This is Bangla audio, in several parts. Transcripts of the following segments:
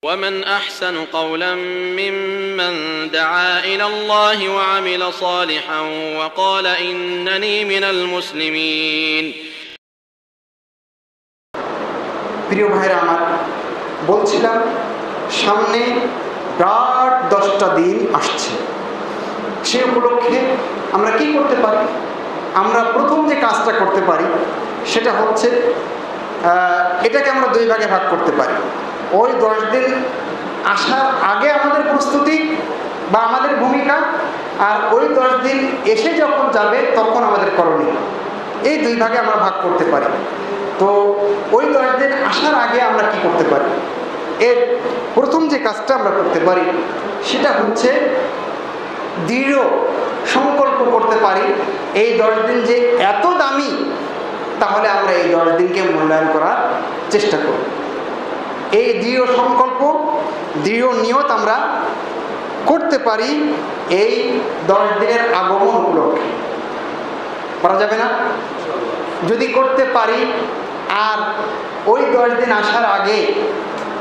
ومن أحسن قولا ممن دعا إلى الله وعمل صالحا وقال إنني من المسلمين। প্রিয় ভাইরা আমার, বলছিলাম সামনে বিরাট 10টা দিন আসছে। সে উপলক্ষে আমরা কি করতে পারি? আমরা প্রথম যে কাজটা করতে পারি সেটা হচ্ছে এটাকে আমরা 2 ভাগে ভাগ করতে পারি। ওই 10 দিন আসার আগে আমাদের প্রস্তুতি বা আমাদের ভূমিকা, আর ওই 10 দিন এসে যখন যাবে তখন আমাদের করণীয়। এই 2 ভাগে আমরা ভাগ করতে পারি। তো ওই 10 দিন আসার আগে আমরা কি করতে পারি? এর প্রথম যে কাজটা আমরা করতে পারি সেটা হচ্ছে দৃঢ় সংকল্প করতে পারি এই 10 দিন যে এত দামি, তাহলে আমরা এই 10 দিনকে মূল্যায়ন করার চেষ্টা করব। এই দৃঢ় সংকল্প, দৃঢ় নিয়ত আমরা করতে পারি এই 10 দিনের আগমন উপলক্ষে। করা যাবে না? যদি করতে পারি আর ওই 10 দিন আসার আগে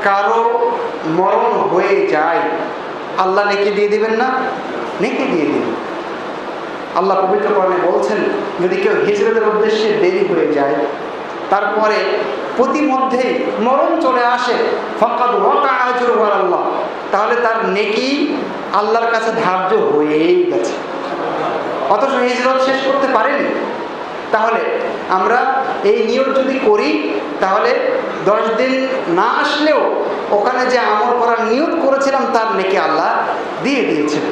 কারো মরণ হয়ে যায়, আল্লাহ নেকি দিয়ে দিবেন না? নেকি দিয়ে দিবেন। আল্লাহ পবিত্র কোরআনে বলছেন, যদি কেউ হিজরতের উদ্দেশ্যে দেরি হয়ে যায়, তারপরে প্রতিমধ্যেই মরণ চলে আসে, ফাকাদ ওয়াকা আজরুহু আলাল্লাহ, তাহলে তার নেকি আল্লাহর কাছে ধার্য হয়েই গেছে। অথচ হিজরত শেষ করতে পারেনি। তাহলে আমরা এই নিয়ত যদি করি, তাহলে 10 দিন না আসলেও ওখানে যে আমল করার নিয়ত করেছিলাম তার নেকি আল্লাহ দিয়ে দিয়েছেন।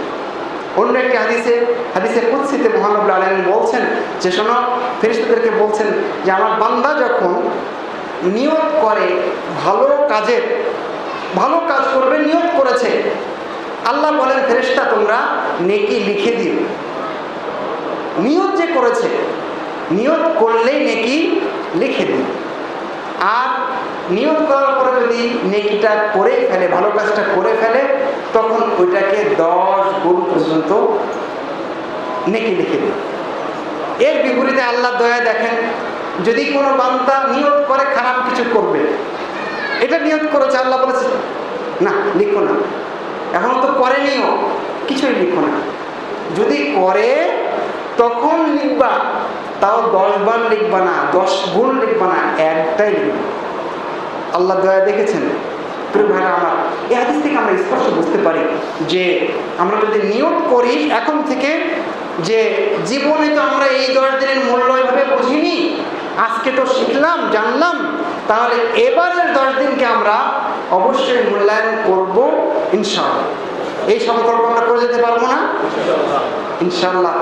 অন্য একটি হাদিসে কুদসিতে মহান রব্বুল আলামিন বলছেন যে, শোনো, ফেরেশতাদেরকে বলছেন যে আমার বান্দা যখন নিয়ত করে ভালো কাজ করবে, নিয়ত করেছে, আল্লাহ বলেন ফেরেশতা তোমরা নেকি লিখে দিও। নিয়ত যে করেছে, নিয়ত করলেই নেকি লিখে দিও। আর নিয়ত করার পরে যদি নেকিটা করে ফেলে, ভালো কাজটা করে ফেলে, তখন ওইটাকে 10 গুণ পর্যন্ত নেকি লিখে দিও। এর বিপরীতে আল্লাহ দয়া দেখেন, যদি কোনো বান্দা নিয়ত করে খারাপ কিছু করবে, এটা নিয়ত করেছে, আল্লাহ বলেছে না লিখো না, এখন তো করেনিও, কিছুই লিখো না। যদি করে তখন লিখবা, তাও 10 বার লিখবা না, 10 গুণ লিখবা না, একটাই লিখবা। আল্লাহ দয়া দেখেছেন। প্রিয় ভাইরা আমার, এই হাদিস থেকে আমরা স্পষ্ট বুঝতে পারি যে আমরা যদি নিয়ত করি এখন থেকে, যে জীবনে তো আমরা এই 10 দিনের মূল্য এভাবে বুঝিনি, আজকে তো শিখলাম, জানলাম, তাহলে এবারের 10 দিনকে আমরা অবশ্যই মূল্যায়ন করব ইনশাআল্লাহ। এই সংকল্প আমরা করে যেতে পারবো না ইনশাআল্লাহ।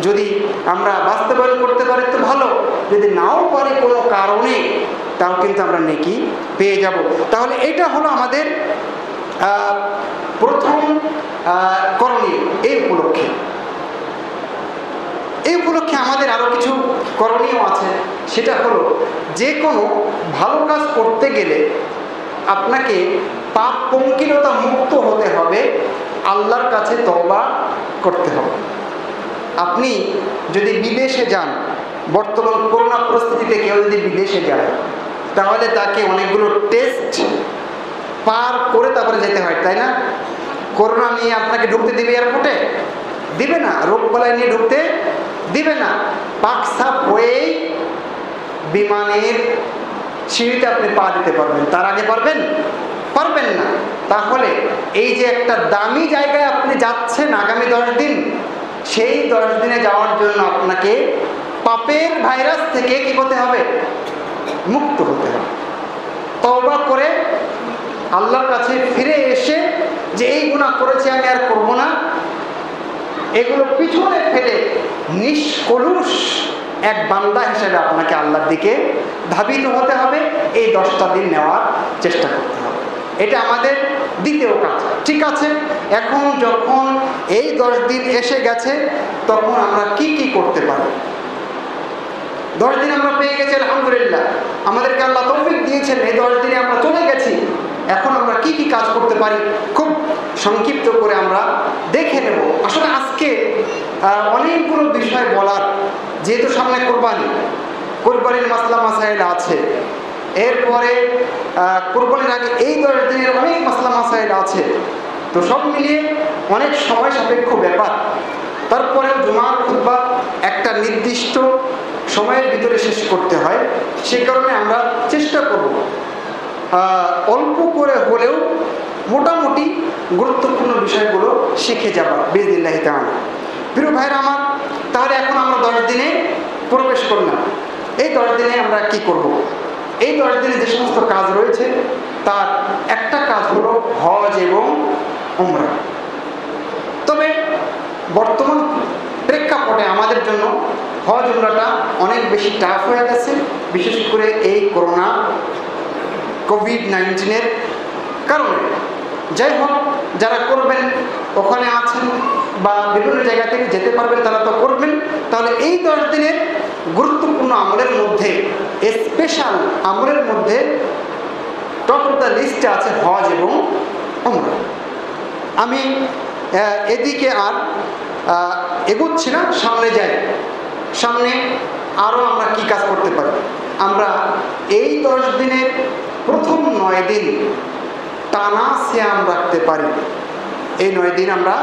যদি আমরা বাস্তবায়ন করতে পারি তো ভালো, যদি নাও পারি কোনো কারণে, তাও কিন্তু আমরা নেকি পেয়ে যাব। তাহলে এটা হলো আমাদের প্রথম করণীয়। এই উপলক্ষে আমাদের আরো কিছু করণীয় আছে। সেটা হলো, যে কোনো ভালো কাজ করতে গেলে আপনাকে পাপ পঙ্কিলতা মুক্ত হতে হবে, আল্লাহর কাছে তওবা করতে হবে। আপনি যদি বিদেশে যান, বর্তমান করোনা পরিস্থিতিতে কেউ যদি বিদেশে যায়, তাহলে তাকে অনেকগুলো টেস্ট পার করে তারপরে যেতে হয়, তাই না? করোনা নিয়ে আপনাকে ঢুকতে দিবে এয়ারপোর্টে? দিবে না। রোগ বালাই নিয়ে ঢুকতে দিবে না। পাক সাফ হয়েই বিমানের সিঁড়িতে আপনি পা দিতে পারবেন, তার আগে পারবেন না। তাহলে এই যে একটা দামি জায়গায় আপনি যাচ্ছেন আগামী 10 দিন, সেই 10 দিনে যাওয়ার জন্য আপনাকে পাপের ভাইরাস থেকে কি করতে হবে? মুক্ত হতে হবে। তওবা করে আল্লাহর কাছে ফিরে এসে যে এই গুনাহ করেছি আমি আর করব না, এগুলো পিছনে ফেলে নিষ্কলুষ এক বান্দা হিসেবে আপনাকে আল্লাহর দিকে ধাবিত হতে হবে। এই 10টা দিন নেওয়ার চেষ্টা করতে হবে। এটা আমাদের দ্বিতীয় কাজ। ঠিক আছে, এখন যখন এই 10 দিন এসে গেছে, তখন আমরা কি করতে পারি? 10 দিন আমরা পেয়ে গেছি, আলহামদুলিল্লাহ, আমাদেরকে আল্লাহ তৌফিক দিয়েছেন, এই 10 দিনে আমরা চলে গেছি। এখন আমরা কি কাজ করতে পারি খুব সংক্ষিপ্ত করে আমরা দেখে নেব। আসলে আজকে অনেকগুলো বিষয় বলার, যেহেতু সামনে কোরবানির মাসলা মাসাইল আছে, এরপরে কোরবানির আগে এই 10 দিনের অনেক মাসলা আছে, তো সব মিলিয়ে অনেক সময় সাপেক্ষ ব্যাপার। তারপরেও জুমার খুতবা একটা নির্দিষ্ট সময়ের ভিতরে শেষ করতে হয়, সে কারণে আমরা চেষ্টা করব অল্প করে হলেও মোটামুটি গুরুত্বপূর্ণ বিষয়গুলো শিখে যাবা বিইজনিল্লাহি তাআলা। প্রিয় ভাইরা আমার, তাহলে এখন আমরা 10 দিনে প্রবেশ করলাম। এই 10 দিনে আমরা কি করব? এই 10 দিনে যে সমস্ত কাজ রয়েছে তার একটা কাজ হলো হজ এবং উমরা। তবে বর্তমান প্রেক্ষাপটে আমাদের জন্য হজ উমরাটা অনেক বেশি টাফ হয়ে গেছে, বিশেষ করে এই করোনা কোভিড-19 কারণে। যাই হোক, যারা করবেন ওখানে আছেন বা বিভিন্ন জায়গা থেকে যেতে পারবেন তারা তো করবেন। তাহলে এই 10 দিনের গুরুত্বপূর্ণ আমলের মধ্যে, স্পেশাল আমলের মধ্যে টপ অফ দ্য লিস্টে আছে হজ এবং উমরা। আমি এদিকে আর এগোচ্ছি না, সামনে যাই। সামনে আরও আমরা কি কাজ করতে পারি? আমরা এই 10 দিনের প্রথম 9 দিন টানা সিয়াম রাখতে পারি। এই 9 দিন আমরা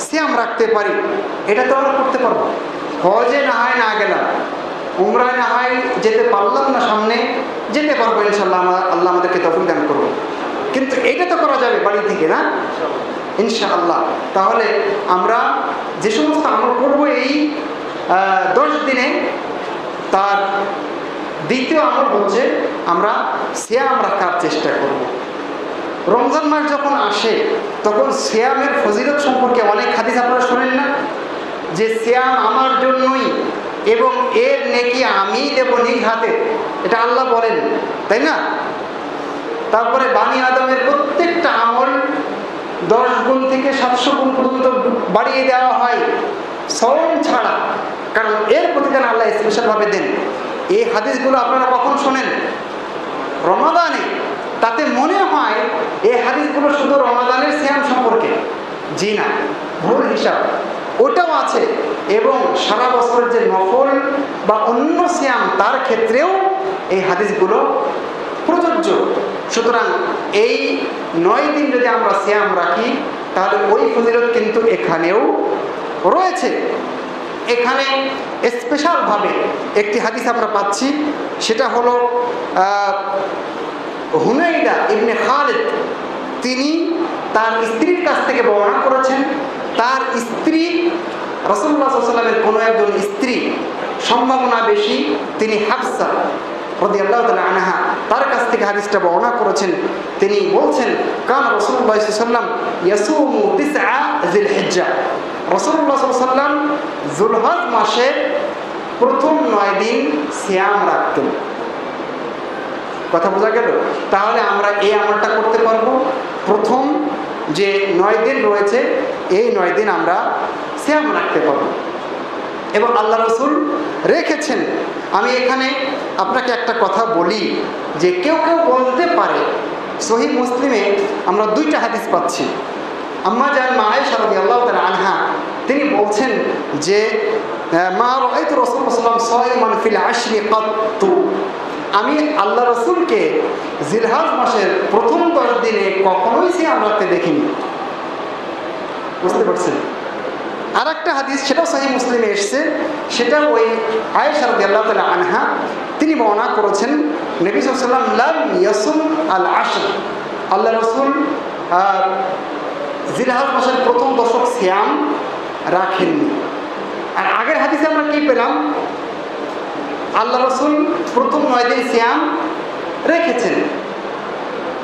সিয়াম রাখতে পারি, এটা তো আমরা করতে পারবো। হজে না হয় না গেলাম, উমরায় না হয় যেতে পারলাম না, সামনে যেতে পারবো ইনশাল্লাহ, আল্লাহ আমাদেরকে তৌফিক দান করবো। কিন্তু এটা তো করা যাবে বাড়ি থেকে, না? ইনশাআল্লাহ। তাহলে আমরা যে সমস্ত আমল করবো এই 10 দিনে, তার দ্বিতীয় আমল হচ্ছে আমরা সিয়াম রাখার চেষ্টা করব। রমজান মাস যখন আসে তখন সিয়ামের ফজিলত সম্পর্কে অনেক হাদিস আপনারা শোনেন না, যে সিয়াম আমার জন্যই এবং এর নেকি আমি দেব নিজ হাতে, এটা আল্লাহ বলেন, তাই না? তারপরে বানি আদমের প্রত্যেকটা আমল 10 গুণ থেকে 700 গুণ পর্যন্ত বাড়িয়ে দেওয়া হয় সওম ছাড়া, কারণ এর প্রতিদান আল্লাহ স্পেশালভাবে দেন। এই হাদিসগুলো আপনারা কখন শোনেন? রমাদানে। তাতে মনে হয় এই হাদিসগুলো শুধু রমাদানের সিয়াম সম্পর্কে। জি না, ভুল হিসাব, ওটাও আছে। এবং সারা বছরের যে নফল বা অন্য সিয়াম তার ক্ষেত্রেও এই হাদিসগুলো প্রযোজ্য। সুতরাং এই 9 দিন যদি আমরা সিয়াম রাখি তাহলে ওই ফজিলত কিন্তু এখানেও রয়েছে। এখানে স্পেশালভাবে একটি হাদিস আমরা পাচ্ছি, সেটা হলো হুনাইদা ইবনে খালিদ, তিনি তার স্ত্রীর কাছ থেকে বর্ণনা করেছেন। তার স্ত্রী রাসূলুল্লাহ সাল্লাল্লাহু আলাইহি ওয়াসাল্লামের কোনো একজন স্ত্রী, সম্ভাবনা বেশি তিনি হাফসা রাদিয়াল্লাহু তাআলা আনহা, তার কাছ থেকে হাদিসটা বর্ণনা করেছেন। তিনি বলছেন, কান রাসূলুল্লাহ সাল্লাল্লাহু আলাইহি ওয়াসাল্লাম ইয়াসুমু 9 যিলহিজ্জা, রাসূলুল্লাহ সাল্লাল্লাহু আলাইহি ওয়াসাল্লাম যুলহজ মাসের প্রথম 9 দিন সিয়াম রাখতেন। কথা বোঝা গেল? তাহলে আমরা এই আমলটা করতে পারবো। প্রথম যে 9 দিন রয়েছে এই 9 দিন আমরা সিয়াম রাখতে পারবো, এবং আল্লাহ রাসূল রেখেছেন। আমি এখানে আপনাকে একটা কথা বলি, যে কেউ কেউ বলতে পারে, সহিহ মুসলিমে আমরা 2টা হাদিস পাচ্ছি। আম্মা জান মা আয়েশা রাদিয়াল্লাহু তাআলা আনহা তিনি বলছেন যে মা রাআইতু রাসূলুল্লাহ সাল্লাল্লাহু আলাইহি ওয়াসাল্লাম সায়মান ফিল আশরি কাত্তু, আমি আল্লাহ রাসূলকে জিলহজ মাসের প্রথম 10 দিনে কখনোই সিয়াম রাখতে দেখিনি। বুঝতে পারছেন? আর একটা হাদিস, সেটাও সহিহ মুসলিমে এসেছে, সেটা ওই আয়েশা রাদিয়াল্লাহু তাআলা আনহা তিনি বর্ণনা করেছেন, নবী সাল্লাল্লাহু আলাইহি ওয়াসাল্লাম লাম ইয়াসুম আল আশর, আল্লাহ রাসূল জিলহজ মাসের প্রথম 10 সিয়াম রাখেননি। আর আগের হাদিসে আমরা কি পেলাম? আল্লাহ রাসূল প্রথম 9 দিন সিয়াম রেখেছেন।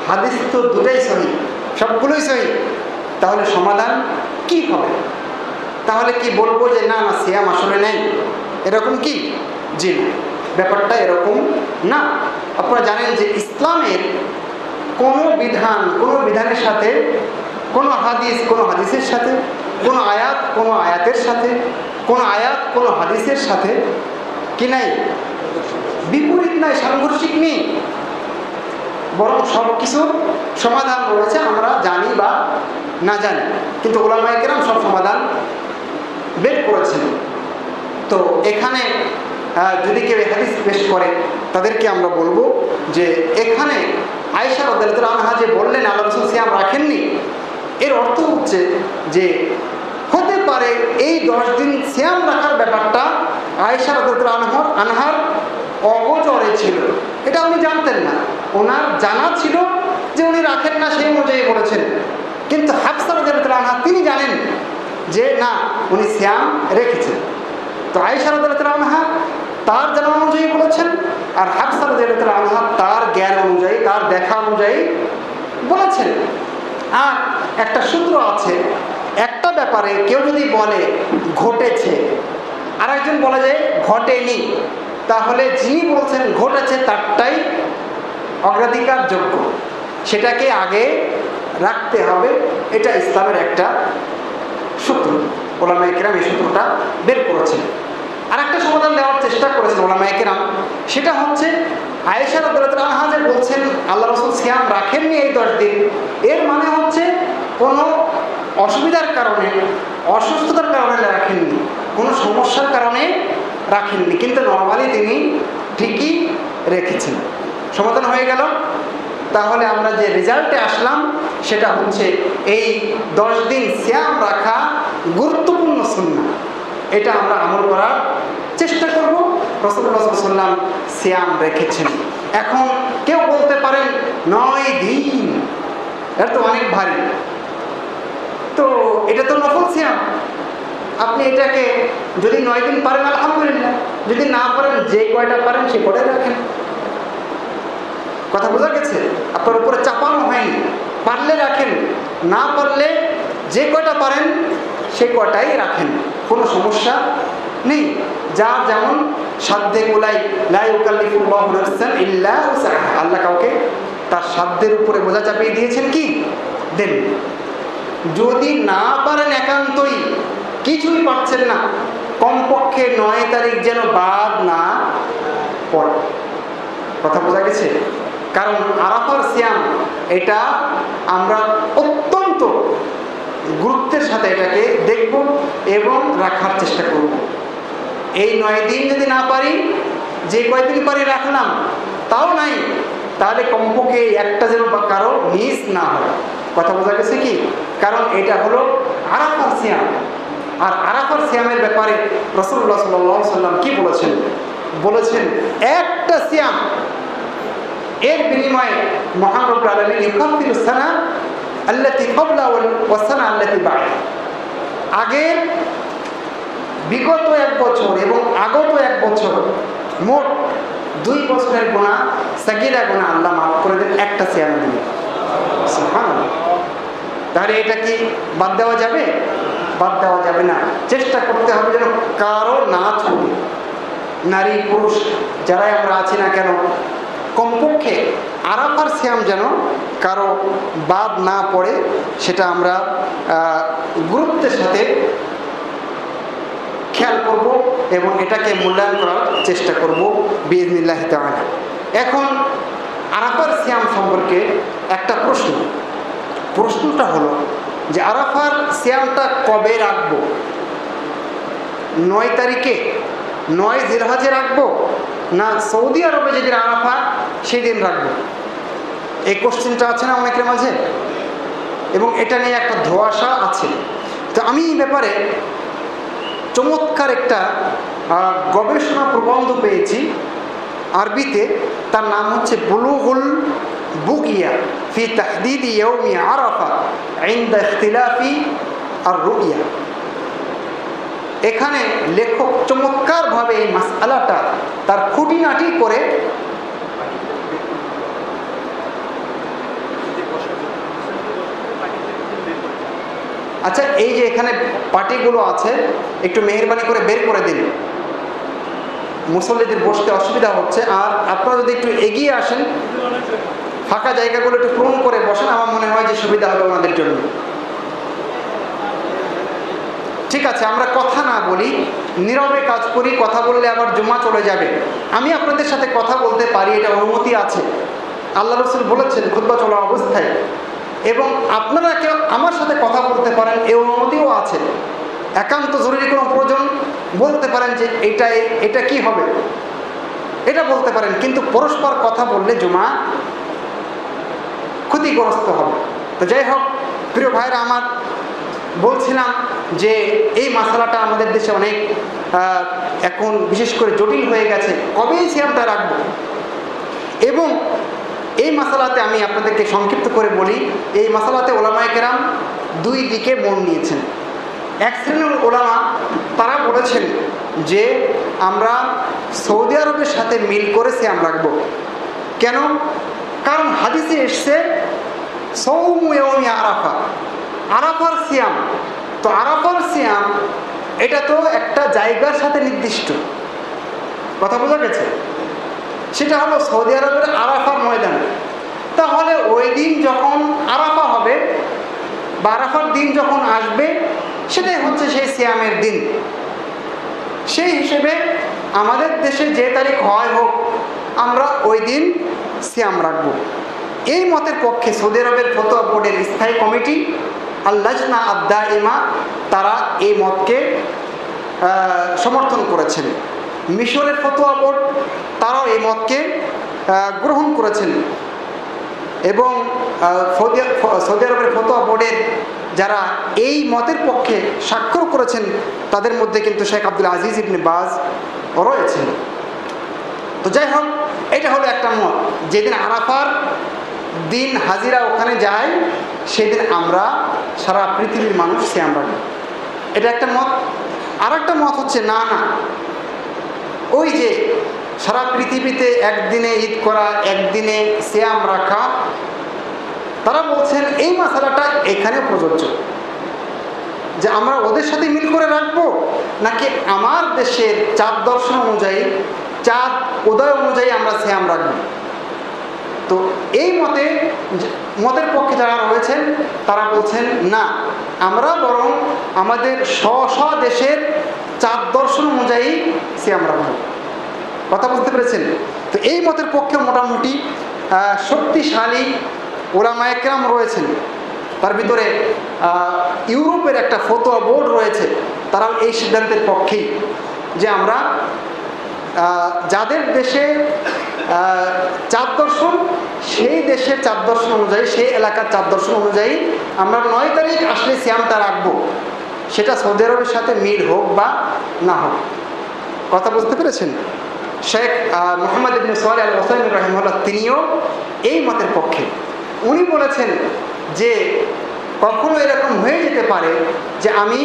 হাদিস তো দুটাই সহিহ, সবগুলোই সহিহ। তাহলে সমাধান কি হবে? তাহলে কি বলবো যে না না সিয়াম আসলে নেই, এরকম কি? জি না, ব্যাপারটা এরকম না। আপনারা জানেন যে ইসলামের কোনো বিধানের সাথে, কোনো হাদিসের সাথে, কোনো আয়াতের সাথে, কোনো আয়াত কোনো হাদিসের সাথে কি নাই? বিপরীত নাই, সাংঘর্ষিক নেই, বরং সব কিছুর সমাধান রয়েছে, আমরা জানি বা না জানি, কিন্তু উলামায়ে কেরাম সব সমাধান বের করেছেন। তো এখানে যদি কেউ হাদিস পেশ করে তাদেরকে আমরা বলবো যে এখানে আয়েশা রাদিয়াল্লাহু আনহা যে বললেন আল্লাহ রাসূল সিয়াম রাখেননি, এর অর্থ হচ্ছে যে হতে পারে এই 10 দিন সিয়াম রাখার ব্যাপারটা আয়েশা রাদিয়াল্লাহু আনহার অগোচরে ছিল, এটা উনি জানতেন না। ওনার জানা ছিল যে উনি রাখেন না, সেই অনুযায়ী বলেছেন। কিন্তু হাফসা রাদিয়াল্লাহু আনহা তিনি জানেন যে না, উনি সিয়াম রেখেছেন। তো আয়েশা রাদিয়াল্লাহু আনহা তার জানা অনুযায়ী বলেছেন, আর হাফসা রাদিয়াল্লাহু আনহা তার জ্ঞান অনুযায়ী, তার দেখা অনুযায়ী বলেছেন। আর একটা সূত্র আছে, একটা ব্যাপারে কেউ যদি বলে ঘটেছে, আর একজন বলে যে ঘটেনি, তাহলে যিনি বলছেন ঘটেছে তারটাই অগ্রাধিকার যোগ্য, সেটাকে আগে রাখতে হবে। এটা ইসলামের একটা সূত্র। ওলামায়ে কেরাম এই সূত্রটা বের করেছেন। আর একটা সমাধান দেওয়ার চেষ্টা করেছেন ওলামায়ে কেরাম, সেটা হচ্ছে আয়েশা রাদিয়াল্লাহু আনহা যে বলছেন আল্লাহ রাসূল সিয়াম রাখেননি এই 10 দিন, এর মানে হচ্ছে কোনো অসুবিধার কারণে, অসুস্থতার কারণে রাখেননি, কোনো সমস্যার কারণে রাখেননি, কিন্তু নরমালি তিনি ঠিকই রেখেছেন। সমাধান হয়ে গেল। তাহলে আমরা যে রেজাল্টে আসলাম সেটা হচ্ছে এই 10 দিন সিয়াম রাখা গুরুত্বপূর্ণ সুন্নাহ, এটা আমরা আমল করার চেষ্টা করব। রাসূলুল্লাহ সাল্লাল্লাহু আলাইহি ওয়াসাল্লাম সিয়াম রেখেছেন। এখন কেউ বলতে পারেন 9 দিন, এটা তো অনেক ভারী, তো এটা তো নফল সিয়াম, আপনি এটাকে যদি 9 দিন পারেন আলহামদুলিল্লাহ, যদি না পারেন যে কয়টা পারেন সে কয়টাই রাখেন। কথা বোঝা গেছে? আপনার উপরে চাপানো হয়নি, পারলে রাখেন, না পারলে যে কয়টা পারেন সে কয়টাই রাখেন, কোনো সমস্যা নেই। যার যেমন সাধ্যে কুলাই, লা ইউকাল্লিফুল্লাহু নাফসান ইল্লা উসআহা, আল্লাহ কাউকে তার সাধ্যের উপরে বোঝা চাপিয়ে দিয়েছেন কি দেন। যদি না পারেন, একান্তই কিছুই পারছেন না, কমপক্ষে 9 তারিখ যেন বাদ না পড়ে। কথা বোঝা গেছে? কারণ আরাফার সিয়াম এটা আমরা অত্যন্ত গুরুত্বের সাথে এটাকে দেখব এবং রাখার চেষ্টা করব। এই 9 দিন যদি না পারি, যে কয়দিন পারি রাখলাম, তাও নাই, তাহলে কমপক্ষে একটা যেন কারো মিস না হয়। কথা বোঝা গেছে কি? কারণ এটা হলো আরাফার সিয়াম। আর আরাফার সিয়ামের ব্যাপারে রাসূলুল্লাহ সাল্লাল্লাহু আলাইহি ওয়াসাল্লাম কি বলেছেন? বলেছেন একটা সিয়াম এর বিনিময়ে মহান রব্বুল আলামিন ইউকাফিরুস সানা আল্লাতী ক্বাবলা ওয়াস সানা আল্লাতী বা'দা, আগের বিগত 1 বছর এবং আগত 1 বছর, মোট 2 বছরের গুনাহ, সাগীরা গুনাহ আল্লাহ মাফ করে দেন একটা সিয়ামের দিনে। সুবহানাল্লাহ। তাহলে এটা কি বাদ দেওয়া যাবে? বাদ দেওয়া যাবে না। চেষ্টা করতে হবে যেন কারো না ছুটে, নারী পুরুষ যারাই আমরা আছি না কেন, কমপক্ষে আরাফার সিয়াম যেন কারো বাদ না পড়ে, সেটা আমরা গুরুত্বের সাথে খেয়াল করব এবং এটাকে মূল্যায়ন করার চেষ্টা করব বিইজনিল্লাহি তাআলা। এখন আরাফার সিয়াম সম্পর্কে একটা প্রশ্নটা হলো যে আরাফার সিয়ামটা কবে রাখবো? 9 তারিখে, 9 জিলহজে রাখবো, না সৌদি আরবে যেদিন আরাফা সেদিন রাখবো? এই কোশ্চেনটা আছে না অনেকের মাঝে, এবং এটা নিয়ে একটা ধোঁয়াশা আছে। তো আমি এই ব্যাপারে চমৎকার একটা গবেষণা প্রবন্ধ পেয়েছি আরবিতে, তার নাম হচ্ছে বুলুগুল বুগিয়া ফি তাহদিদি ইয়াউমি আরাফা ইনদা ইখতিলাফি আর রুইয়া। এখানে লেখক চমৎকারভাবে এই মাসআলাটা তার খুঁটিনাটি করে আচ্ছা, এই যে এখানে পার্টিগুলো আছে, একটু মেহেরবানি করে বের করে দিন, মুসল্লিদের বসতে অসুবিধা হচ্ছে। আর আপনারা যদি একটু এগিয়ে আসেন, ফাঁকা জায়গাগুলো একটু পূরণ করে বসেন, আমার মনে হয় যে সুবিধা হবে ওনাদের জন্য। ঠিক আছে, আমরা কথা না বলি, নীরবে কাজ করি। কথা বললে আবার জুমা চলে যাবে। আমি আপনাদের সাথে কথা বলতে পারি, এটা অনুমতি আছে। আল্লাহ রাসূল বলেছেন খুতবা চলা অবস্থায়, এবং আপনারা কেউ আমার সাথে কথা বলতে পারেন, এই অনুমতিও আছে। একান্ত জরুরি কোনো প্রয়োজন বলতে পারেন যে এটা কি হবে, এটা বলতে পারেন, কিন্তু পরস্পর কথা বললে জুমা ক্ষতিগ্রস্ত হবে। তো যাই হোক, প্রিয় ভাইরা আমার, বলছিলাম যে এই মশালাটা আমাদের দেশে অনেক এখন বিশেষ করে জটিল হয়ে গেছে, কবেই সিয়ামটা রাখবো। এবং এই মশালাতে আমি আপনাদেরকে সংক্ষিপ্ত করে বলি, এই মশালাতে ওলামায়ে কেরাম দুই দিকে মন নিয়েছেন। এক শ্রেণীর ওলামা তারা বলেছেন যে আমরা সৌদি আরবের সাথে মিল করে সিয়াম রাখবো। কেন? কারণ হাদিসে এসছে সৌমু ইয়াউমি আরাফা, আরাফার সিয়াম। তো আরাফার সিয়াম এটা তো একটা জায়গার সাথে নির্দিষ্ট, কথা বোঝা গেছে? সেটা হলো সৌদি আরবের আরাফার ময়দান। তাহলে ওই দিন যখন আরাফা হবে বা আরাফার দিন যখন আসবে, সেটাই হচ্ছে সেই সিয়ামের দিন। সেই হিসেবে আমাদের দেশে যে তারিখ হয় হোক, আমরা ওই দিন সিয়াম রাখবো। এই মতের পক্ষে সৌদি আরবের ফতোয়া বোর্ডের স্থায়ী কমিটি আল-লাজনা আদ-দাইমা তারা এই মতকে সমর্থন করেছেন। মিশরের ফতোয়া বোর্ড তারাও এই মতকে গ্রহণ করেছেন। এবং সৌদি আরবের ফতোয়া বোর্ডের যারা এই মতের পক্ষে স্বাক্ষর করেছেন তাদের মধ্যে কিন্তু শেখ আব্দুল আজিজ ইবনে বাজ রয়েছেন। তো যাই হোক, এটা হলো একটা মত, যেদিন আরাফার দিন হাজিরা ওখানে যায় সেদিন আমরা সারা পৃথিবীর মানুষ সিয়াম রাখবো, এটা একটা মত। আর একটা মত হচ্ছে না, ওই যে সারা পৃথিবীতে একদিনে ঈদ করা, একদিনে সিয়াম রাখা, তারা বলছেন এই মাসালাটা এখানে প্রযোজ্য, যে আমরা ওদের সাথে মিল করে রাখবো নাকি আমার দেশের চাঁদ দর্শন অনুযায়ী, চাঁদ উদয় অনুযায়ী আমরা সিয়াম রাখবো। তো এই মতের পক্ষে যারা রয়েছেন তারা বলছেন না, আমরা বরং আমাদের স্ব দেশের চাঁদ দর্শন অনুযায়ী সিয়াম রাখবো। কথা বুঝতে পেরেছেন? তো এই মতের পক্ষে মোটামুটি শক্তিশালী ওলামায়ে কেরাম রয়েছেন। তার ভিতরে ইউরোপের একটা ফতোয়া বোর্ড রয়েছে, তারাও এই সিদ্ধান্তের পক্ষেই যে আমরা যাদের দেশে চাঁদ দর্শন, সেই দেশের চাঁদ দর্শন অনুযায়ী, সেই এলাকার চাঁদ দর্শন অনুযায়ী আমরা 9 তারিখ আসলে সিয়ামটা রাখবো, সেটা সৌদি আরবের সাথে মিল হোক বা না হোক। কথা বুঝতে পেরেছেন? শেখ মোহাম্মদ ইবনে সালেহ আল উসাইমিন রাহিমাহুল্লাহ তিনিও এই মতের পক্ষে। উনি বলেছেন যে কখনো এরকম হয়ে যেতে পারে যে আমি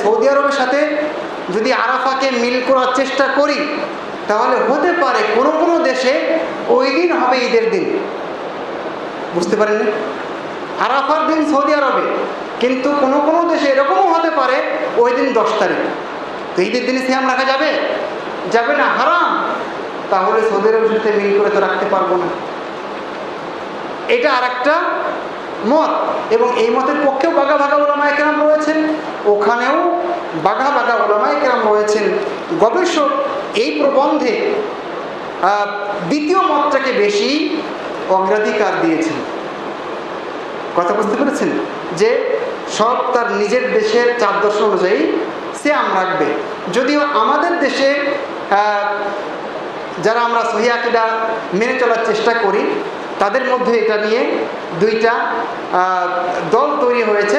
সৌদি আরবের সাথে যদি আরাফাকে মিল করার চেষ্টা করি, তাহলে হতে পারে কোনো কোনো দেশে ওই দিন হবে ঈদের দিন। বুঝতে পারেন? আরাফার দিন সৌদি আরবে, কিন্তু কোনো কোনো দেশে এরকমও হতে পারে ওই দিন 10 তারিখ। তো ঈদের দিনে সিয়াম রাখা যাবে? যাবে না, হারাম। তাহলে সৌদি আরবের সাথে মিল করে তো রাখতে পারবো না। এটা আর একটা মত। এবং এই মতের পক্ষেও বাঘা বাঘা ওলামায়ে কেরাম রয়েছেন, ওখানেও বাঘা বাঘা ওলামায়ে কেরাম রয়েছেন। গবেষক এই প্রবন্ধে দ্বিতীয় মতটাকে বেশি অগ্রাধিকার দিয়েছেন। কথা বুঝতে পেরেছেন? যে সব তার নিজের দেশের চাঁদ দর্শন অনুযায়ী সিয়াম রাখবে। যদিও আমাদের দেশে যারা আমরা সহিহ আকীদা মেনে চলার চেষ্টা করি, তাদের মধ্যে এটা নিয়ে দুইটা দল তৈরি হয়েছে।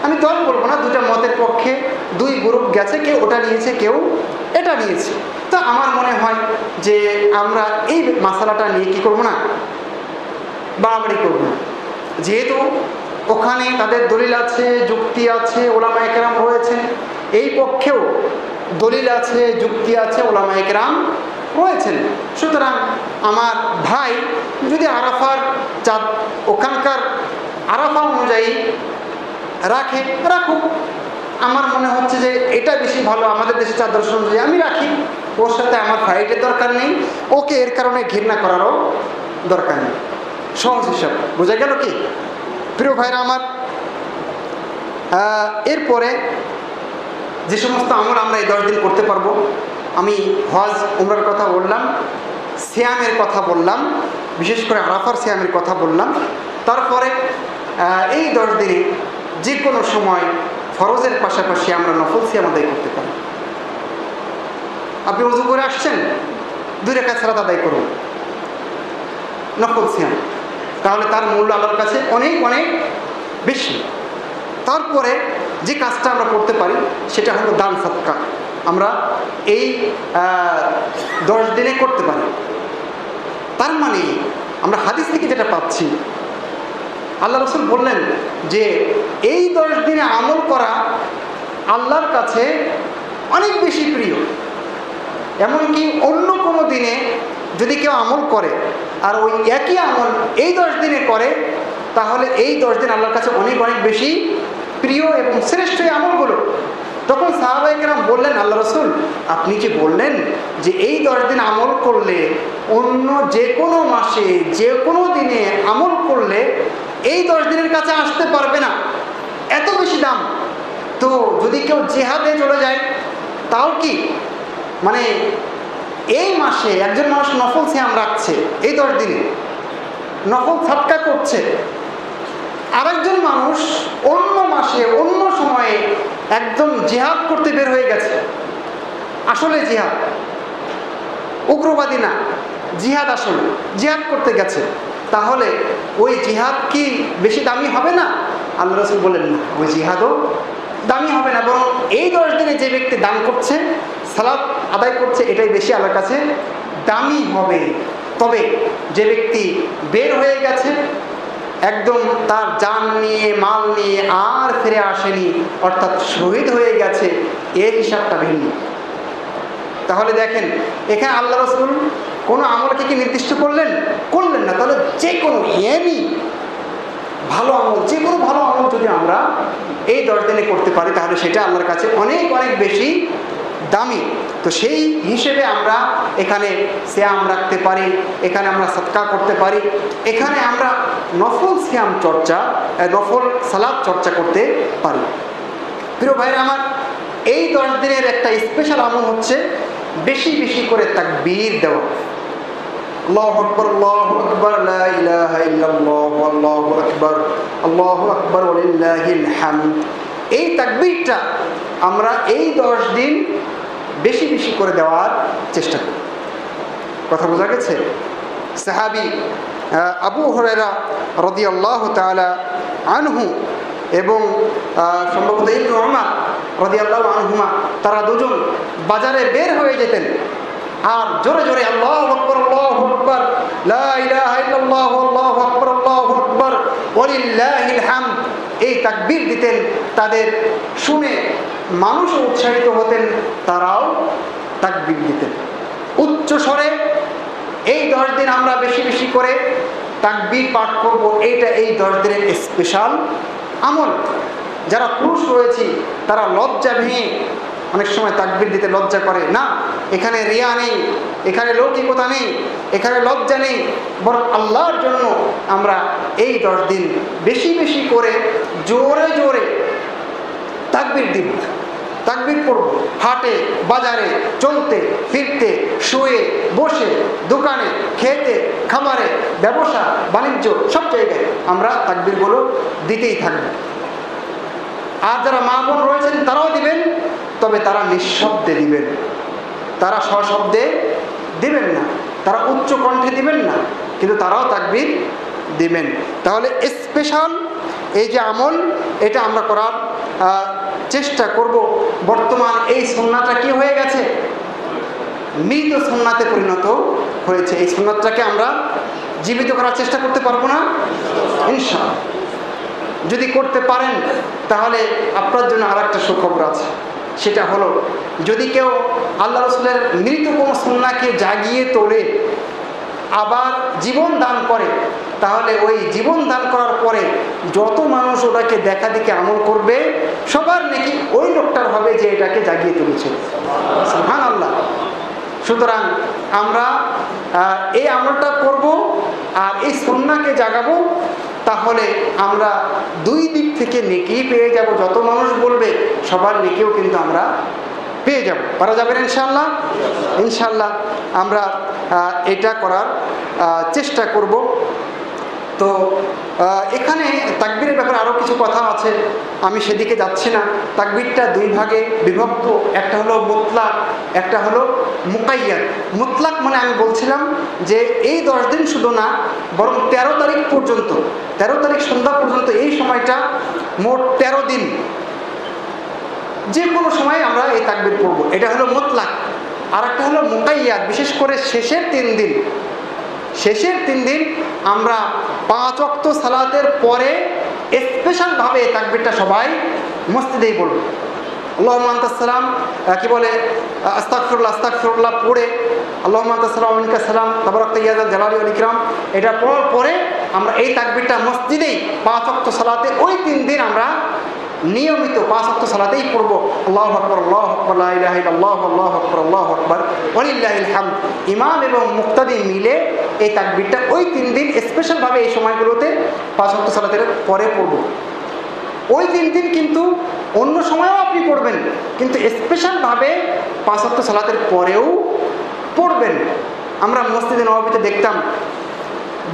আমি দল বলবো না, দুটা মতের পক্ষে দুই গ্রুপ গেছে, কেউ ওটা নিয়েছে, কেউ এটা নিয়েছে। তো আমার মনে হয় যে আমরা এই মাসালাটা নিয়ে কি করব না, বাড়াবাড়ি করব না। যেহেতু ওখানে তাদের দলিল আছে, যুক্তি আছে, ওলামায়ে কেরাম রয়েছেন, এই পক্ষেও দলিল আছে, যুক্তি আছে, ওলামায়ে কেরাম রয়েছেন। সুতরাং আমার ভাই যদি আরাফার চাঁদ ওখানকার আরাফা অনুযায়ী রাখুক। আমার মনে হচ্ছে যে এটা বেশি ভালো, আমাদের দেশে চাঁদ দর্শন অনুযায়ী আমি রাখি, ওর সাথে আমার ফাইটের দরকার নেই, ওকে এর কারণে ঘৃণা করারও দরকার নেই। সহজ হিসাব বোঝা গেল কি? প্রিয় ভাইরা আমার, এরপরে যে সমস্ত আমল আমরা এই 10 দিন করতে পারবো, আমি হজ উমরার কথা বললাম, সিয়ামের কথা বললাম, বিশেষ করে আরাফার সিয়ামের কথা বললাম। তারপরে এই 10 দিনে যে কোনো সময় ফরজের পাশাপাশি আমরা নফল সিয়াম আদায় করতে পারি। আপনি ওযু করে আসছেন, 2 রাকাত সালাত আদায় করুন, নফল সিয়াম। তাহলে তার মূল্য আল্লাহর কাছে অনেক অনেক বেশি। তারপরে যে কাজটা আমরা করতে পারি সেটা হলো দান সদকা। আমরা এই 10 দিনে করতে পারি। তার মানে আমরা হাদিস থেকে যেটা পাচ্ছি, আল্লাহ রাসূল বললেন যে এই 10 দিনে আমল করা আল্লাহর কাছে অনেক বেশি প্রিয়। এমনকি অন্য কোনো দিনে যদি কেউ আমল করে আর ওই একই আমল এই 10 দিনে করে, তাহলে এই 10 দিন আল্লাহর কাছে অনেক অনেক বেশি প্রিয় এবং শ্রেষ্ঠ এই আমলগুলো। তখন সাহাবায়ে কেরাম বললেন, আল্লাহ রাসূল আপনি যে বললেন যে এই 10 দিন আমল করলে অন্য যে কোনো মাসে যে কোনো দিনে আমল করলে এই 10 দিনের কাছে আসতে পারবে না, এত বেশি দাম। তো যদি কেউ জিহাদে চলে যায় তাও কি, মানে এই মাসে একজন মানুষ নফল সিয়াম রাখছে, এই 10 দিনে নফল সাদকা করছে, আরেকজন মানুষ অন্য মাসে অন্য সময়ে একদম জিহাদ করতে বের হয়ে গেছে, আসলে জিহাদ, উগ্রবাদী না, জিহাদ আসলে জিহাদ করতে গেছে, তাহলে ওই জিহাদ কি বেশি দামি হবে না? আল্লাহ রাসূল বলেন না, ওই জিহাদও দামি হবে না, বরং এই 10 দিনে যে ব্যক্তি দান করছে, সালাত আদায় করছে, এটাই বেশি আল্লাহর কাছে দামি হবে। তবে যে ব্যক্তি বের হয়ে গেছে একদম তার জান নিয়ে মাল নিয়ে আর ফিরে আসেনি, অর্থাৎ শহীদ হয়ে গেছে, এর হিসাবটা ভিন্ন। তাহলে দেখেন এখানে আল্লাহ রাসূল কোনো আমলকে কি নির্দিষ্ট করলেন না, তাহলে যে কোনো এমনি ভালো আমল, যে কোনো ভালো আমল যদি আমরা এই 10 দিনে করতে পারি তাহলে সেটা আল্লাহর কাছে অনেক অনেক বেশি দামি। তো সেই হিসেবে আমরা এখানে সিয়াম রাখতে পারি, এখানে আমরা সাদকা করতে পারি, এখানে আমরা নফল সিয়াম চর্চা, নফল সালাত চর্চা করতে পারি। প্রিয় ভাইরা আমার, এই 10 দিনের একটা স্পেশাল আমল হচ্ছে বেশি বেশি করে তাকবীর দেওয়া। আল্লাহু আকবার, আল্লাহু আকবার, লা ইলাহা ইল্লাল্লাহ, আল্লাহু আকবার ওয়ালিল্লাহিল হামদ। এই তাকবীরটা আমরা এই 10 দিন বেশি বেশি করে দেওয়ার চেষ্টা করি। কথা বোঝা গেছে? সাহাবী আবু হুরায়রা রাদিয়াল্লাহু তাআলা আনহু এবং সম্ভবত ইবনে উমর রাদিয়াল্লাহু আনহুমা, তারা দুজন বাজারে বের হয়ে যেতেন আর জোরে জোরে আল্লাহু আকবার, আল্লাহু আকবার, লা ইলাহা ইল্লাল্লাহ, আল্লাহু আকবার, আল্লাহু আকবার ওয়ালিল্লাহিল হামদ, এই তাকবীর দিতেন। তাদের শুনে মানুষ উৎসাহিত হতেন, তারাও তাকবীর দিতেন উচ্চ স্বরে। এই 10 দিন আমরা বেশি বেশি করে তাকবীর পাঠ করব, এইটা এই 10 দিনের স্পেশাল আমল। যারা পুরুষ রয়েছে তারা লজ্জা ভেঙে অনেক সময় তাকবীর দিতে লজ্জা করে না, এখানে রিয়া নেই, এখানে লৌকিকতা নেই, এখানে লজ্জা নেই, বরং আল্লাহর জন্য আমরা এই 10 দিন বেশি বেশি করে জোরে জোরে তাকবীর দিব, তাকবীর পড়ব। হাটে বাজারে চলতে ফিরতে, শুয়ে বসে, দোকানে খেতে খামারে, ব্যবসা বাণিজ্য সব জায়গায় আমরা তাকবীরগুলো দিতেই থাকব। আর যারা মা বোন রয়েছেন তারাও দিবেন, তবে তারা নিঃশব্দে দিবেন, তারা সশব্দে দিবেন না, তারা উচ্চ কণ্ঠে দিবেন না, কিন্তু তারাও তাকবীর দিবেন। তাহলে স্পেশাল এই যে আমল, এটা আমরা করার চেষ্টা করব। বর্তমান এই সুন্নাতটা কি হয়ে গেছে? মৃত সুন্নাতে পরিণত হয়েছে। এই সুন্নাতটাকে আমরা জীবিত করার চেষ্টা করতে পারবো না ইনশাআল্লাহ। যদি করতে পারেন তাহলে আপনার জন্য আর একটা সুখবর আছে, সেটা হলো যদি কেউ আল্লাহ রাসূলের মৃত কোনো সুন্নাহকে জাগিয়ে তোলে আবার জীবন দান করে, তাহলে ওই জীবন দান করার পরে যত মানুষ ওটাকে দেখা দেখে আমল করবে সবার নাকি ওই লোকটার হবে যে এটাকে জাগিয়ে তুলেছে। সুবহানাল্লাহ। সুতরাং আমরা এই আমলটা করব আর এই সুন্নাহকে জাগাবো, তাহলে আমরা দুই দিক থেকে নেকি পেয়ে যাব। যত মানুষ বলবে সবার নেকিও কিন্তু আমরা পেয়ে যাব। পারা যাবে ইনশাআল্লাহ। ইনশাআল্লাহ আমরা এটা করার চেষ্টা করব। তো এখানে তাকবীরের ব্যাপারে আরও কিছু কথা আছে, আমি সেদিকে যাচ্ছি না। তাকবীরটা দুই ভাগে বিভক্ত, একটা হলো মুতলাক, একটা হলো মুকাইয়াদ। মুতলাক মানে আমি বলছিলাম যে এই 10 দিন শুধু না, বরং 13 তারিখ পর্যন্ত, 13 তারিখ সন্ধ্যা পর্যন্ত এই সময়টা মোট 13 দিন যে কোনো সময় আমরা এই তাকবীর পড়ব, এটা হলো মুতলাক। আর একটা হলো মুকাইয়াদ, বিশেষ করে শেষের 3 দিন। শেষের 3 দিন আমরা 5 ওয়াক্ত সালাতের পরে স্পেশালভাবে এই তাকবীরটা সবাই মসজিদেই পড়ব। আল্লাহুম্মা আনতাস সালাম, কি বলে, আস্তাগফিরুল্লাহ আস্তাগফিরুল্লাহ পড়ে আল্লাহুম্মা আনতাস সালাম ওয়া মিনকাস সালাম তাবারাকতা ইয়া যাল জালালি ওয়াল ইকরাম, এটা পড়ার পরে আমরা এই তাকবীরটা মসজিদেই 5 ওয়াক্ত সালাতে ওই 3 দিন আমরা নিয়মিত 5 ওয়াক্ত সালাতেই পড়ব। আল্লাহু আকবার আল্লাহু আকবার লা ইলাহা ইল্লাল্লাহ আল্লাহু আকবার আল্লাহু আকবার ওয়া লিল্লাহিল হামদ। ইমাম এবং মুক্তাদি মিলে এই তাকবীরটা ওই 3 দিন স্পেশালভাবে এই সময়গুলোতে 5 ওয়াক্ত সালাতের পরে পড়ব। ওই 3 দিন কিন্তু অন্য সময়েও আপনি পড়বেন, কিন্তু স্পেশালভাবে 5 ওয়াক্ত সালাতের পরেও পড়বেন। আমরা মসজিদে নববীতে দেখতাম,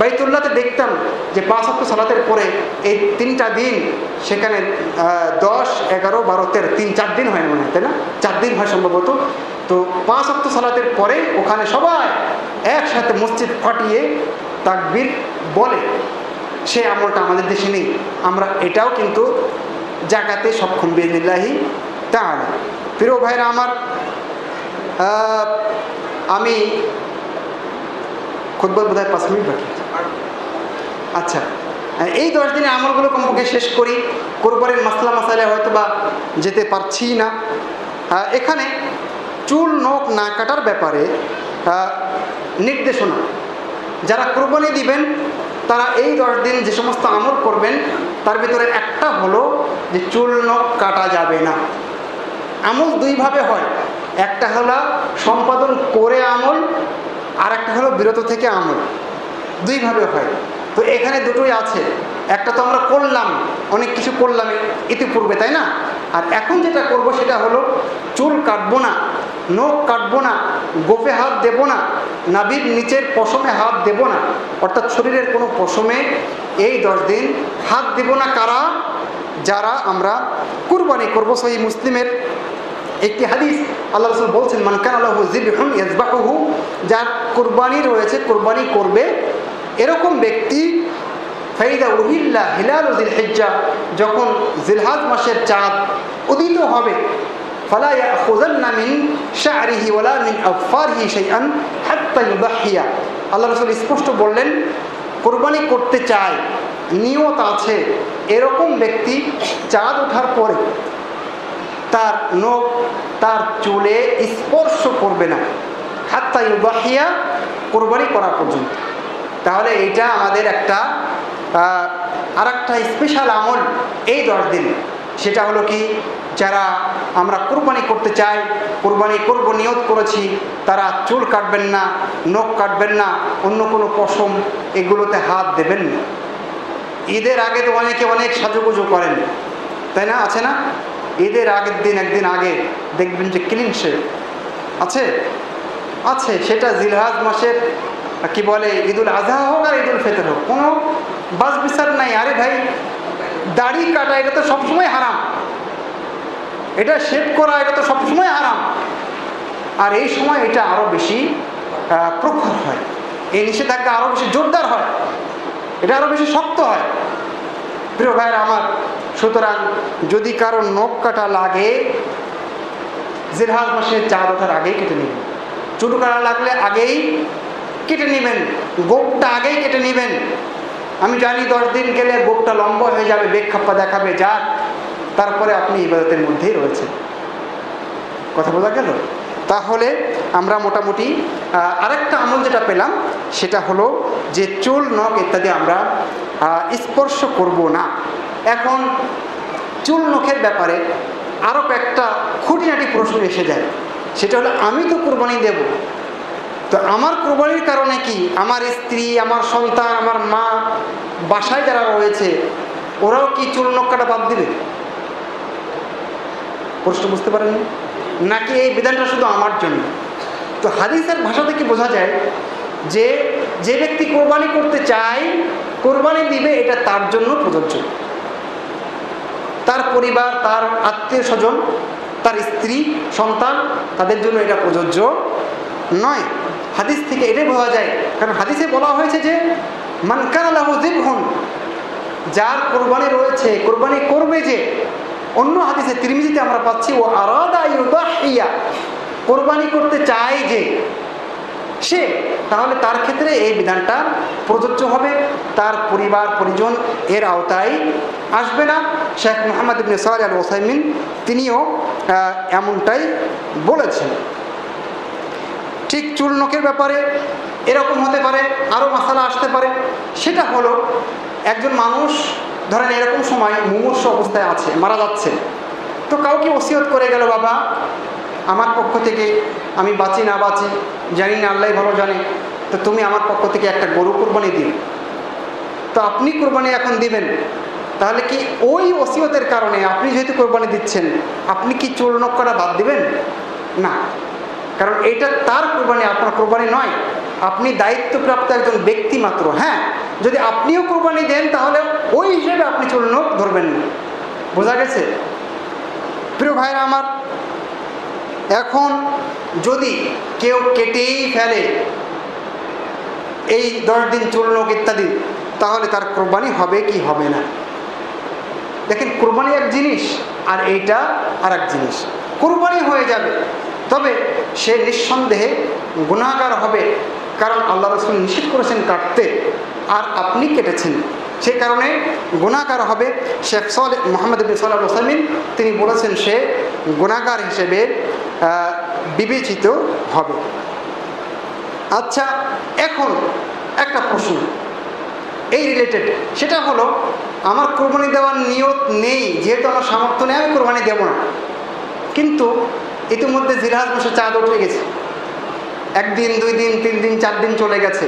বাইতুল্লাহতে দেখতাম যে 5 ওয়াক্ত সালাতের পরে এই 3টা দিন সেখানে 10, 11, 12, 13, 3-4 দিন হয় মনে হয়, তাই না? 4 দিন হয় সম্ভবত। তো 5 ওয়াক্ত সালাতের পরে ওখানে সবাই একসাথে মসজিদ ফাটিয়ে তাকবীর বলে। সেই আমলটা আমাদের দেশে নেই। আমরা এটাও কিন্তু জাকাতে সক্ষম বিইজনিল্লাহি তাআলা। প্রিয় ভাইরা আমার, আমি খুতবা বোধহয় 5 মিনিট বাকি। আচ্ছা, এই 10 দিনে আমলগুলো কমপক্ষে শেষ করি। কোরবানির মাসলা মাসাইলে হয়তো বা যেতে পারছি না। এখানে চুল নখ না কাটার ব্যাপারে নির্দেশনা, যারা কোরবানি দিবেন তারা এই 10 দিন যে সমস্ত আমল করবেন তার ভিতরে একটা হলো যে চুল নখ কাটা যাবে না। আমল 2 ভাবে হয়, একটা হলো সম্পাদন করে আমল, আর একটা হলো বিরত থেকে আমল। 2 ভাবে হয়। তো এখানে দুটোই আছে। একটা তো আমরা করলাম, অনেক কিছু করলাম ইতিপূর্বে, তাই না? আর এখন যেটা করব সেটা হলো চুল কাটবো না, নখ কাটবো না, গোফে হাত দেব না, নাভির নিচের পশমে হাত দেব না, অর্থাৎ শরীরের কোনো পশমে এই 10 দিন হাত দেব না। কারা? যারা আমরা কুরবানি করব। সহিহ মুসলিমের একটি হাদিস, আল্লাহ রাসূল বলছেন, মান কানা লাহু যিবহুন ইয়াযবাহুহু, যার কুরবানি রয়েছে, কুরবানি করবে, এরকম ব্যক্তি ফাইদা উহিল্লা হিলালু যিলহিজ্জা, যখন জিলহজ মাসের চাঁদ উদিত হবে, ফালা ইয়াখুযান্না মিন শা'রিহি ওয়ালা মিন আফারিহি শাইআন হাত্তা ইউদাহিয়া। আল্লাহ রাসূল স্পষ্ট বললেন, কুরবানি করতে চায়, নিয়ত আছে, এরকম ব্যক্তি চাঁদ ওঠার পরে তার নখ, তার চুলে স্পর্শ করবে না, হাত্তা ইউদাহিয়া, কুরবানি করা পর্যন্ত। তাহলে এইটা আমাদের একটা আরেকটা স্পেশাল আমল এই 10 দিন। সেটা হলো কি, যারা আমরা কুরবানি করতে চাই, কুরবানি করব নিয়ত করেছি, তারা চুল কাটবেন না, নখ কাটবেন না, অন্য কোনো পশম এগুলোতে হাত দেবেন না। ঈদের আগে তো অনেকে অনেক সাজুগুজু করেন, তাই না? আছে না? ঈদের আগের দিন, একদিন আগে দেখবেন যে ক্লিন শেভ আছে, সেটা জিলহজ মাসের কি বলে, ঈদুল আজহা হোক আর ঈদুল ফিতর হোক, কোনো বাস বিচার নাই। আরে ভাই, দাড়ি কাটা এটা তো সবসময় হারাম, এটা শেভ করা এটা তো সবসময় হারাম। আর এই সময় এটা আরো বেশি প্রখর হয়, এই নিষেধাজ্ঞা আরো বেশি জোরদার হয়, এটা আরো বেশি শক্ত হয়। প্রিয় ভাইরা আমার, সুতরাং যদি কারো নখ কাটা লাগে, জিলহজ মাসের চাঁদ ওঠার আগেই কেটে নেবেন। চুল কাটা লাগলে আগেই কেটে নেবেন, গোপটা আগেই কেটে নেবেন। আমি জানি 10 দিন গেলে গোপটা লম্বা হয়ে যাবে, বেখাপ্পা দেখাবে, যাক, তারপরে আপনি ইবাদতের মধ্যেই রয়েছেন। কথা বোঝা গেল? তাহলে আমরা মোটামুটি আরেকটা আমল যেটা পেলাম সেটা হলো যে চুল নখ ইত্যাদি আমরা স্পর্শ করব না। এখন চুল নখের ব্যাপারে আরও কয়েকটা খুঁটিনাটি প্রশ্ন এসে যায়। সেটা হলো, আমি তো কুরবানি দেব, তো আমার কুরবানির কারণে কি আমার স্ত্রী, আমার সন্তান, আমার মা, বাসায় যারা রয়েছে ওরাও কি চুল নখ কাটা বাদ দিবে? প্রশ্ন বুঝতে পারেন? নাকি এই বিধানটা শুধু আমার জন্য? তো হাদিসের ভাষা থেকে বোঝা যায় যে যে ব্যক্তি কোরবানি করতে চায়, কোরবানি দিবে, এটা তার জন্য প্রযোজ্য। তার পরিবার, তার আত্মীয় স্বজন, তার স্ত্রী, সন্তান, তাদের জন্য এটা প্রযোজ্য নয়। হাদিস থেকে এটাই বোঝা যায়, কারণ হাদিসে বলা হয়েছে যে মান কানা লাহু যিবহুন, যার কোরবানি রয়েছে, কোরবানি করবে যে, অন্য হাদিসে তিরমিজিতে আমরা পাচ্ছি ও আরাদা ইউদাহিয়া, কোরবানি করতে চায় যে সে, তাহলে তার ক্ষেত্রে এই বিধানটা প্রযোজ্য হবে, তার পরিবার পরিজন এর আওতায় আসবে না। শেখ মুহাম্মদ ইবনে সালেহ আল উসাইমিন তিনিও এমনটাই বলেছেন। ঠিক চুল নখের ব্যাপারে এরকম হতে পারে, আরও মাসালা আসতে পারে। সেটা হলো, একজন মানুষ ধরেন এরকম সময় মুমূর্ষু অবস্থায় আছে, মারা যাচ্ছে, তো কাউকে ওসিয়ত করে গেল, বাবা আমার পক্ষ থেকে, আমি বাঁচি না বাঁচি জানি না, আল্লাহ ভালো জানে, তো তুমি আমার পক্ষ থেকে একটা গরু কোরবানি দিও। তো আপনি কোরবানি এখন দিবেন, তাহলে কি ওই ওসিয়তের কারণে আপনি যেহেতু কোরবানি দিচ্ছেন, আপনি কি চুল নখ করা বাদ দিবেন? না, কারণ এটা তার কোরবানি, আপনার কোরবানি নয়। আপনি দায়িত্বপ্রাপ্ত একজন ব্যক্তি মাত্র। হ্যাঁ, যদি আপনিও কোরবানি দেন তাহলে ওই হিসেবে আপনি চুল নখ ধরবেন না। বোঝা গেছে? প্রিয় ভাইরা আমার, এখন যদি কেউ কেটেই ফেলে এই 10 দিন চুল নখ ইত্যাদি, তাহলে তার কোরবানি হবে কি হবে না? দেখেন, কোরবানি এক জিনিস আর এইটা আর এক জিনিস। কোরবানি হয়ে যাবে, তবে সে নিঃসন্দেহে গুনাহগার হবে, কারণ আল্লাহ রাসূল নিষেধ করেছেন কাটতে, আর আপনি কেটেছেন, সেই কারণে গুনাহগার হবে। শেখ মুহাম্মদ ইবনে সালেহ আল উসাইমিন তিনি বলেছেন সে গুনাহগার হিসেবে বিবেচিত হবে। আচ্ছা, এখন একটা প্রশ্ন এই রিলেটেড, সেটা হলো, আমার কোরবানি দেওয়ার নিয়ত নেই, যেহেতু আমার সামর্থ্য নেই, আমি কোরবানি দেব না, কিন্তু ইতিমধ্যে জিলহজ মাসে চাঁদ উঠে গেছে, 1 দিন 2 দিন 3 দিন 4 দিন চলে গেছে,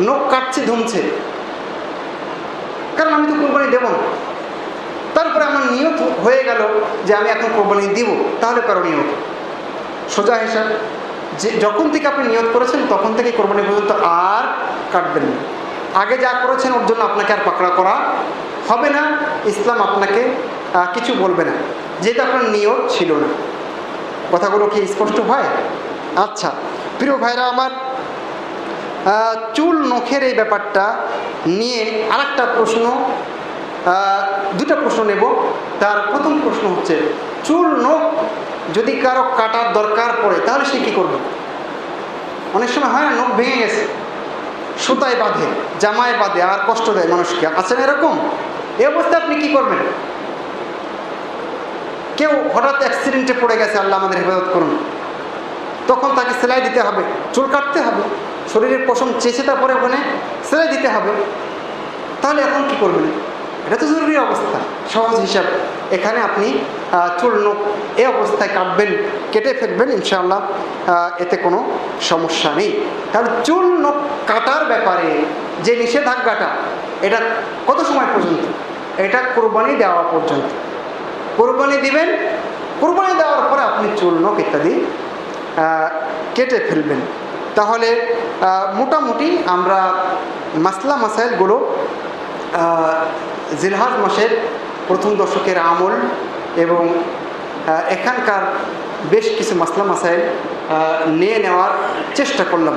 নখ কাটছে ধুমছে, কারণ আমি তো কোরবানি দেব না। তারপরে আমার নিয়ত হয়ে গেল যে আমি এখন কোরবানি দিব, তাহলে কারো নিয়ত সোজা হিসাব যে যখন থেকে আপনি নিয়ত করেছেন তখন থেকে কোরবানি পর্যন্ত আর কাটবেন না। আগে যা করেছেন ওর জন্য আপনাকে আর পাকড়া করা হবে না, ইসলাম আপনাকে কিছু বলবে না, যেহেতু আপনার নিয়ত ছিল না। কথাগুলো কি স্পষ্ট হয়? আচ্ছা প্রিয় ভাইরা আমার, চুল নখের এই ব্যাপারটা নিয়ে আরেকটা প্রশ্ন, দুটো প্রশ্ন নেব। তার প্রথম প্রশ্ন হচ্ছে, চুল নখ যদি কারো কাটার দরকার পড়ে তাহলে সে কী করবে? অনেক সময় হয় না, নখ ভেঙে গেছে, সুতায় বাঁধে, জামায় বাঁধে, আর কষ্ট দেয় মানুষকে, আছে না এরকম? এই অবস্থায় আপনি কি করবেন? কেউ হঠাৎ অ্যাক্সিডেন্টে পড়ে গেছে, আল্লাহ আমাদের হেফাজত করুন, তখন তাকে সেলাই দিতে হবে, চুল কাটতে হবে, শরীরের পশম চেঁচে তারপরে ওখানে সেলাই দিতে হবে, তাহলে এখন কি করবেন? এটা তো জরুরি অবস্থা, সহজ হিসাব। এখানে আপনি চুল নখ এই অবস্থায় কাটবেন, কেটে ফেলবেন, ইনশাআল্লাহ এতে কোনো সমস্যা নেই। কারণ চুল নখ কাটার ব্যাপারে যে নিষেধাজ্ঞাটা, এটা কত সময় পর্যন্ত? এটা কোরবানি দেওয়া পর্যন্ত। কোরবানি দিবেন, কোরবানি দেওয়ার পরে আপনি চুল নখ ইত্যাদি কেটে ফেলবেন। তাহলে মোটামুটি আমরা মাসলা মাসাইলগুলো জিলহজ মাসের প্রথম দশকের আমল এবং এখানকার বেশ কিছু মাসলা মাসাইল নিয়ে নেওয়ার চেষ্টা করলাম।